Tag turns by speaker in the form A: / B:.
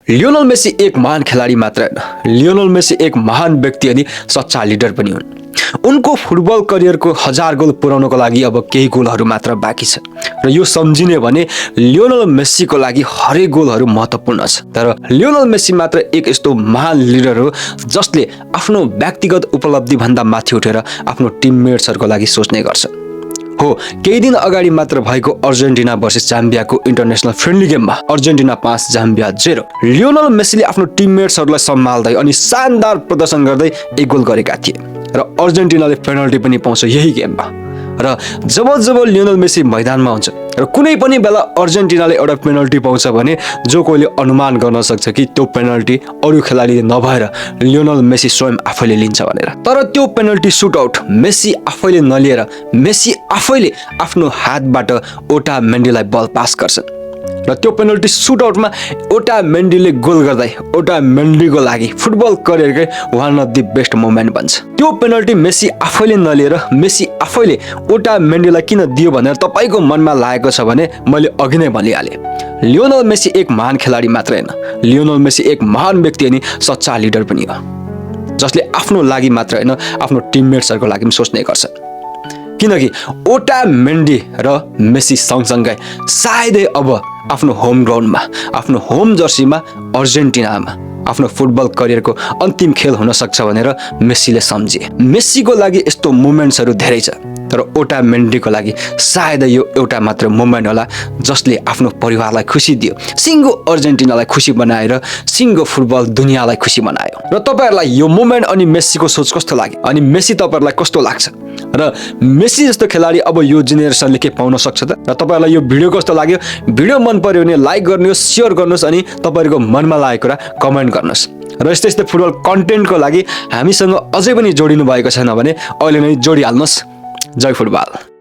A: Lionel Messi एक महान खेलाडी मात्र हैन, लियोनल मेसी एक महान व्यक्ति अनि सच्चा लिडर पनि हुन्। उनको फुटबल करियरको 1000 गोल पुर्याउनको लागि अब केही गोलहरू मात्र बाँकी छ र यो सम्झिने भने लियोनल मेसीको लागि हरेक गोलहरू महत्त्वपूर्ण छ। तर लियोनल मेसी मात्र एक यस्तो महान लिडर हो जसले आफ्नो व्यक्तिगत उपलब्धि भन्दा माथि उठेर आफ्नो टिममेट्सहरूको लागि सोच्ने गर्छ। हो, केही दिन अगाडि मात्र भएको अर्जेन्टिना वर्सेस जाम्बियाको इन्टरनेसनल फ्रेन्डली गेममा अर्जेन्टिना 5 जाम्बिया 0 लियोनल मेसीले आफ्नो टिममेट्सहरूलाई सम्हाल्दै अनि शानदार प्रदर्शन गर्दै एक गोल गरेका थिए र अर्जेन्टिनाले पेनल्टी पनि पाउँछ यही गेममा। र जब लियोनल मेसी मैदानमा हुन्छ र कुनै पनि बेला अर्जेन्टिनाले एउटा पेनल्टी पाउँछ भने जो कोहीले अनुमान गर्न सक्छ कि त्यो पेनल्टी अरू खेलाडीले नभएर लियोनल मेसी स्वयं आफैले लिन्छ भनेर। तर त्यो पेनल्टी सुटआउट मेसी आफैले नलिएर मेसी आफैले आफ्नो हातबाट ओटा मेन्डीलाई बल पास गर्छन् र त्यो पेनल्टी सुटआउटमा ओटा मेन्डीले गोल गर्दै ओटा मेन्डीको लागि फुटबल करियरकै one of the best moment बन्छ। त्यो पेनल्टी मेसी आफैले नलिएर मेसी आफैले ओटा मेन्डीलाई किन दियो भनेर तपाईको मनमा लागेको छ भने मैले अघि नै भनिहालेँ, लियोनल मेसी एक महान खेलाडी मात्र हैन, लियोनल मेसी एक महान व्यक्ति अनि सच्चा लिडर पनि हो जसले आफ्नो लागि मात्र हैन आफ्नो टिममेट्सहरूको लागि पनि सोच्ने गर्छ। किनकि ओटा मेन्डी र मेसी सँगसँगै सायदै अब आफ्नो होम ग्राउन्डमा आफ्नो होम जर्सीमा अर्जेन्टिनामा आफ्नो फुटबल करियरको अन्तिम खेल हुन सक्छ भनेर मेसीले सम्झे। मेसीको लागि यस्तो मोमेन्ट्सहरू धेरै छ तर ओटा मेन्डीको लागि सायदै यो एउटा मात्र मोमेन्ट होला जसले आफ्नो परिवारलाई खुसी दियो, सिङ्गो अर्जेन्टिनालाई खुसी बनाएर सिङ्गो फुटबल दुनियाँलाई खुसी बनायो। र तपाईहरुलाई यो मोमेन्ट अनि मेसीको सोच कस्तो लाग्यो अनि मेसी तपाईहरुलाई कस्तो लाग्छ र मेसी जस्तो खेलाडी अब यो जेनेरेसनले के पाउन सक्छ त? र तपाईहरुलाई यो भिडियो कस्तो लाग्यो? भिडियो मन पर्यो भने लाइक गर्नुहोस्, शेयर गर्नुहोस् अनि तपाईहरुको मनमा लागेको कुरा कमेन्ट गर्नुहोस्। र यस्तै फुटबल कन्टेन्टको लागि हामीसँग अझै पनि जोडिनु भएको छैन भने अहिले नै जोडिहाल्नुहोस्। जय फुटबल।